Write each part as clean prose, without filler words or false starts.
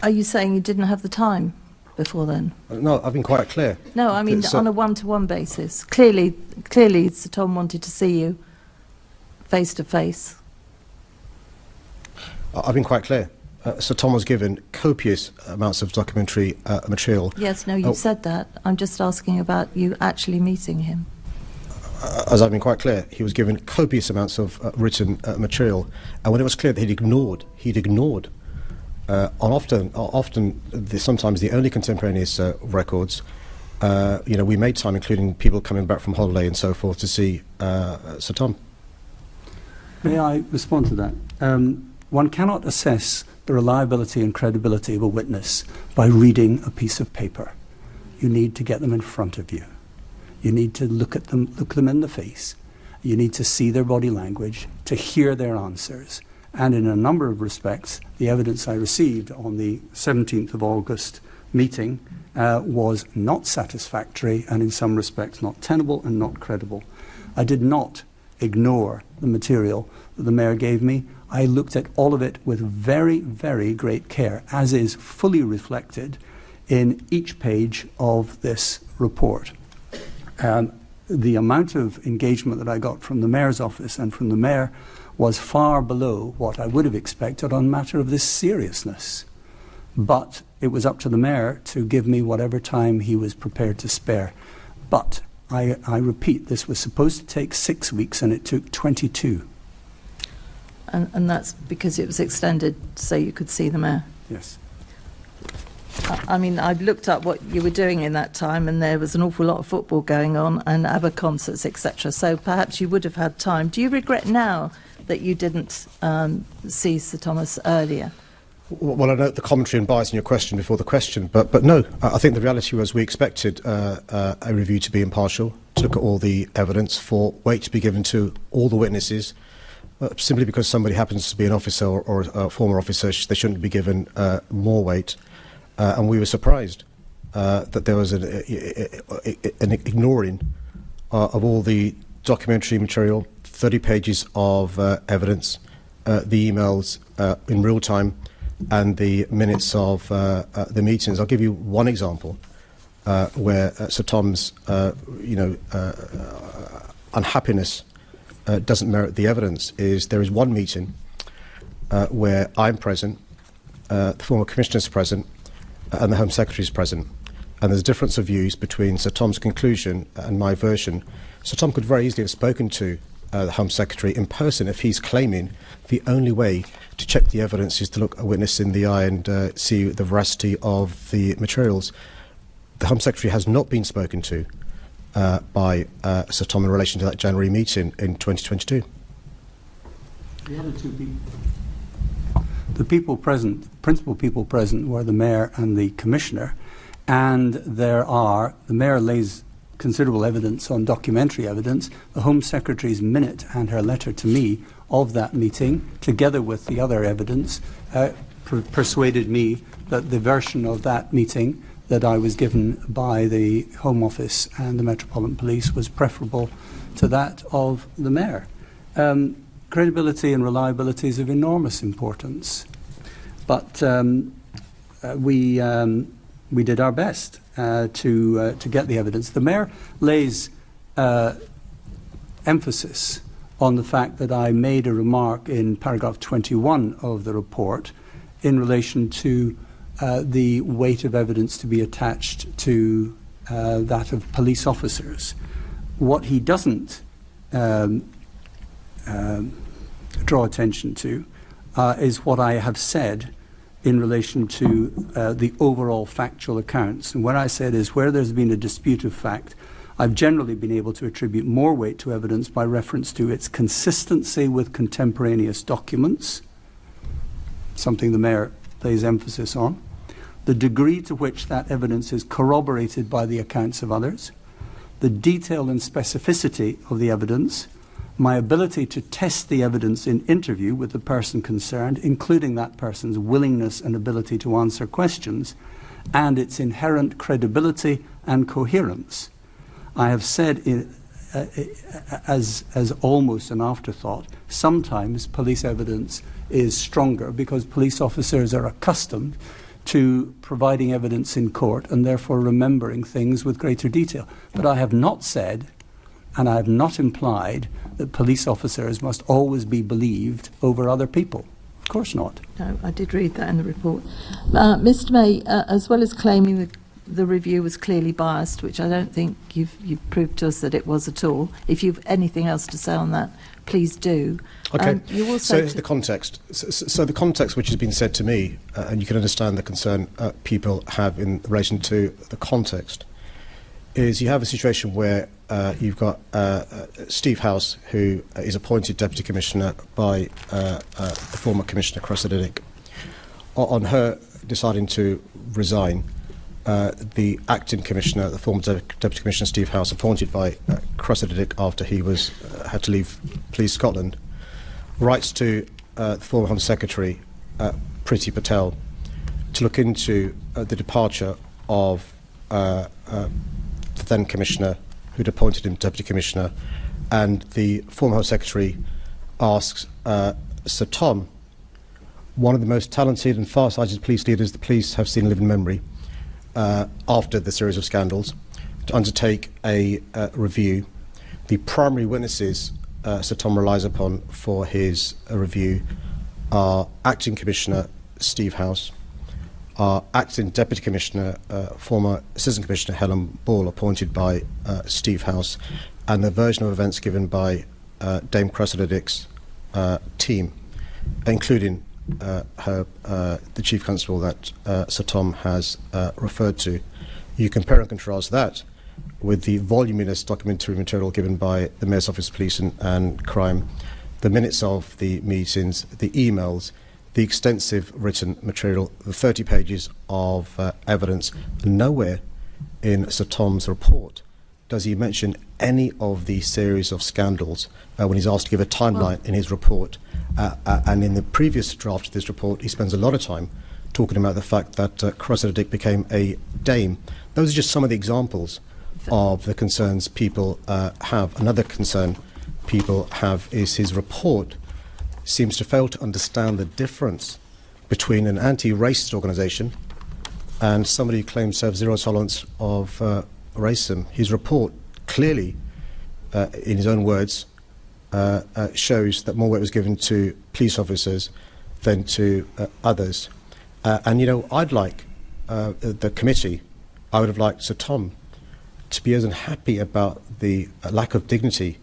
Are you saying you didn't have the time before then? No, I've been quite clear. No, I mean on a one-to-one basis. Clearly Sir Tom wanted to see you face to face. I've been quite clear. Sir Tom was given copious amounts of documentary material. Yes, no, you said that. I'm just asking about you actually meeting him. As I've been quite clear, he was given copious amounts of written material, and when it was clear that he'd ignored, sometimes the only contemporaneous records. We made time, including people coming back from holiday and so forth, to see Sir Tom. May I respond to that? One cannot assess the reliability and credibility of a witness by reading a piece of paper. You need to get them in front of you. You need to look them in the face. You need to see their body language, to hear their answers. And in a number of respects, the evidence I received on the 17th of August meeting was not satisfactory and in some respects not tenable and not credible. I did not ignore the material that the Mayor gave me. I looked at all of it with very, very great care, as is fully reflected in each page of this report. The amount of engagement that I got from the Mayor's office and from the Mayor was far below what I would have expected on a matter of this seriousness. But it was up to the Mayor to give me whatever time he was prepared to spare. But I repeat, this was supposed to take 6 weeks and it took 22. And that's because it was extended so you could see the Mayor? Yes. I mean, I've looked up what you were doing in that time, and there was an awful lot of football going on and ABBA concerts, etc. So perhaps you would have had time. Do you regret now that you didn't see Sir Thomas earlier? Well, I note the commentary and bias in your question before the question, but no, I think the reality was we expected a review to be impartial, to look at all the evidence, for weight to be given to all the witnesses. Simply because somebody happens to be an officer or a former officer, they shouldn't be given more weight. And we were surprised that there was an ignoring of all the documentary material, 30 pages of evidence, the emails in real time, and the minutes of the meetings. I'll give you one example where Sir Tom's unhappiness doesn't merit the evidence. There is one meeting where I'm present, the former Commissioner is present, and the Home Secretary is present. And there's a difference of views between Sir Tom's conclusion and my version. Sir Tom could very easily have spoken to the Home Secretary in person if he's claiming the only way to check the evidence is to look a witness in the eye and see the veracity of the materials. The Home Secretary has not been spoken to by Sir Tom in relation to that January meeting in 2022. The other two people. The people present, principal people present, were the Mayor and the Commissioner, and the Mayor lays considerable evidence on documentary evidence. The Home Secretary's minute and her letter to me of that meeting, together with the other evidence, persuaded me that the version of that meeting that I was given by the Home Office and the Metropolitan Police was preferable to that of the Mayor. Credibility and reliability is of enormous importance, but we did our best to get the evidence. The Mayor lays emphasis on the fact that I made a remark in paragraph 21 of the report in relation to the weight of evidence to be attached to that of police officers. What he doesn't draw attention to is what I have said in relation to the overall factual accounts. And what I said is where there's been a dispute of fact, I've generally been able to attribute more weight to evidence by reference to its consistency with contemporaneous documents, something the Mayor lays emphasis on, the degree to which that evidence is corroborated by the accounts of others, the detail and specificity of the evidence, my ability to test the evidence in interview with the person concerned, including that person's willingness and ability to answer questions, and its inherent credibility and coherence. I have said as almost an afterthought, sometimes police evidence is stronger because police officers are accustomed to providing evidence in court and therefore remembering things with greater detail. But I have not said, and I have not implied, that police officers must always be believed over other people. Of course not. No, I did read that in the report. Mr. May, as well as claiming that the review was clearly biased, which I don't think you've proved to us that it was at all. If you've anything else to say on that, please do. Okay, You also so here's the context. So the context which has been said to me, and you can understand the concern people have in relation to the context, is you have a situation where you've got Steve House, who is appointed Deputy Commissioner by the former Commissioner Cressida-Dick. On her deciding to resign, the acting commissioner, the former Deputy Commissioner Steve House, appointed by Cressida-Dick after he had to leave Police Scotland, writes to the former Home Secretary, Priti Patel, to look into the departure of the then Commissioner who'd appointed him Deputy Commissioner, and the former Home Secretary asks Sir Tom, one of the most talented and far-sighted police leaders the police have seen in living memory, after the series of scandals, to undertake a review. The primary witnesses Sir Tom relies upon for his review are Acting Commissioner Steve House, Acting Deputy Commissioner, former Assistant Commissioner Helen Ball, appointed by Steve House, and the version of events given by Dame Cressida-Dick's team, including the Chief Constable that Sir Tom has referred to. You compare and contrast that with the voluminous documentary material given by the Mayor's Office of Police and Crime, the minutes of the meetings, the emails, the extensive written material, the 30 pages of evidence. Nowhere in Sir Tom's report does he mention any of the series of scandals when he's asked to give a timeline in his report. And in the previous draft of this report, he spends a lot of time talking about the fact that Cressida-Dick became a dame. Those are just some of the examples of the concerns people have. Another concern people have is his report seems to fail to understand the difference between an anti-racist organisation and somebody who claims to have zero tolerance of racism. His report clearly, in his own words, shows that more weight was given to police officers than to others. And, you know, I'd like the committee, I would have liked Sir Tom to be as unhappy about the lack of dignity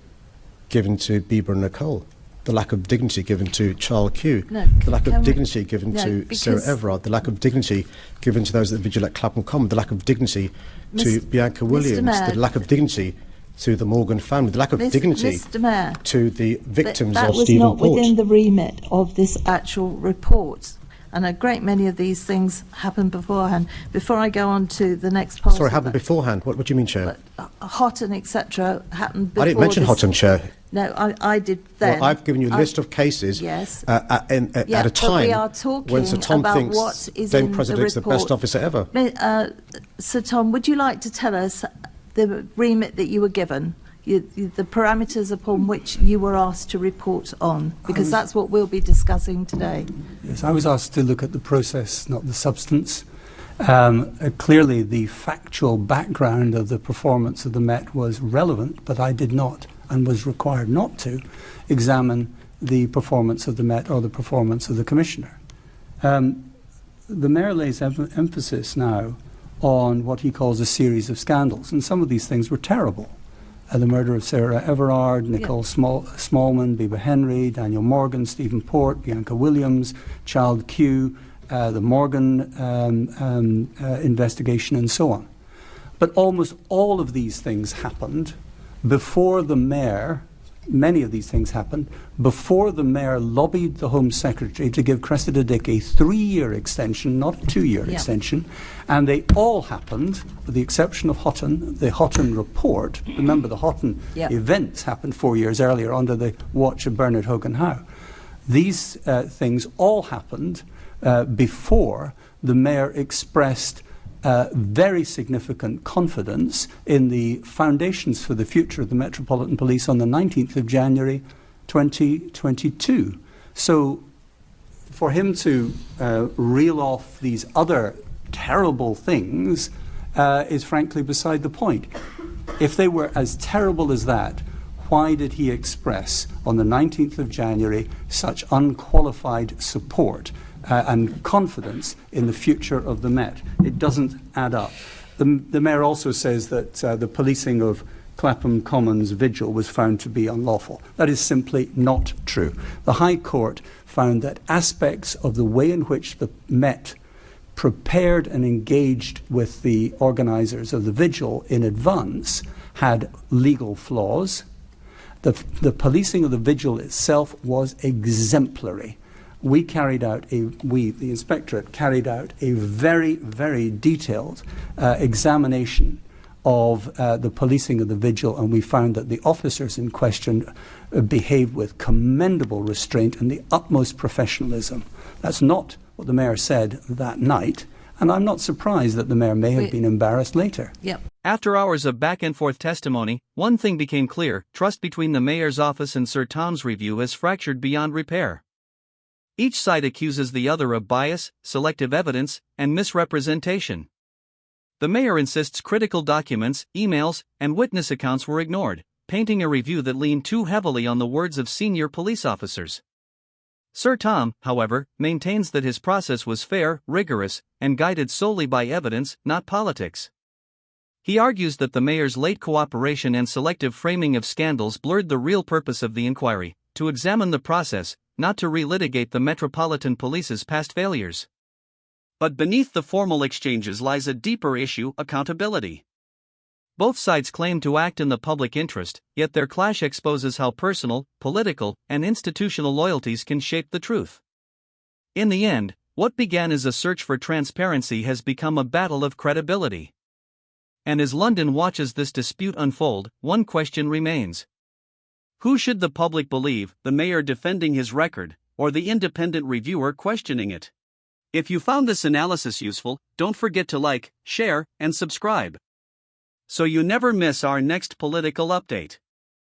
given to Bieber and Nicole, the lack of dignity given to Charles Q, the lack of dignity given to Sarah Everard, the lack of dignity given to those that vigil at Clapham Common, the lack of dignity to Bianca Williams, the lack of dignity to the Morgan family, the lack of dignity to the victims of Stephen Port. That was not within the remit of this actual report. And a great many of these things happened beforehand. Before I go on to the next part. Sorry, happened beforehand? What do you mean, Chair? Houghton, etc. happened before. I didn't mention Houghton, Chair. No, I did then. Well, I've given you a list of cases yes. At a time when Sir Tom thinks Dame Cressida-Dick's the best officer ever. Sir Tom, would you like to tell us the remit that you were given? The parameters upon which you were asked to report on, because that's what we'll be discussing today. Yes, I was asked to look at the process, not the substance. Clearly, the factual background of the performance of the Met was relevant, but I did not, and was required not to, examine the performance of the Met or the performance of the Commissioner. The Mayor lays emphasis now on what he calls a series of scandals, and some of these things were terrible. The murder of Sarah Everard, Nicole Smallman, Bieber Henry, Daniel Morgan, Stephen Port, Bianca Williams, Child Q, the Morgan investigation, and so on. But almost all of these things happened before the Mayor, many of these things happened before the Mayor lobbied the Home Secretary to give Cressida-Dick a 3-year extension, not a 2-year extension, and they all happened, with the exception of Houghton, the Houghton report. Remember, the Houghton events happened 4 years earlier under the watch of Bernard Hogan Howe. These things all happened before the Mayor expressed very significant confidence in the foundations for the future of the Metropolitan Police on the 19th of January 2022. So for him to reel off these other terrible things is frankly beside the point. If they were as terrible as that, why did he express on the 19th of January such unqualified support and confidence in the future of the Met? It doesn't add up. The Mayor also says that the policing of Clapham Commons vigil was found to be unlawful. That is simply not true. The High Court found that aspects of the way in which the Met prepared and engaged with the organisers of the vigil in advance had legal flaws. The policing of the vigil itself was exemplary. The Inspectorate, carried out a very, very detailed examination of the policing of the vigil, and we found that the officers in question behaved with commendable restraint and the utmost professionalism. That's not what the Mayor said that night, and I'm not surprised that the Mayor may have been embarrassed later. Yep. After hours of back-and-forth testimony, one thing became clear: trust between the Mayor's office and Sir Tom's review is fractured beyond repair. Each side accuses the other of bias, selective evidence, and misrepresentation. The Mayor insists critical documents, emails, and witness accounts were ignored, painting a review that leaned too heavily on the words of senior police officers. Sir Tom, however, maintains that his process was fair, rigorous, and guided solely by evidence, not politics. He argues that the Mayor's late cooperation and selective framing of scandals blurred the real purpose of the inquiry: to examine the process, not to relitigate the Metropolitan Police's past failures. But beneath the formal exchanges lies a deeper issue: accountability. Both sides claim to act in the public interest, yet their clash exposes how personal, political, and institutional loyalties can shape the truth. In the end, what began as a search for transparency has become a battle of credibility. And as London watches this dispute unfold, one question remains. Who should the public believe, the Mayor defending his record, or the independent reviewer questioning it? If you found this analysis useful, don't forget to like, share, and subscribe, so you never miss our next political update.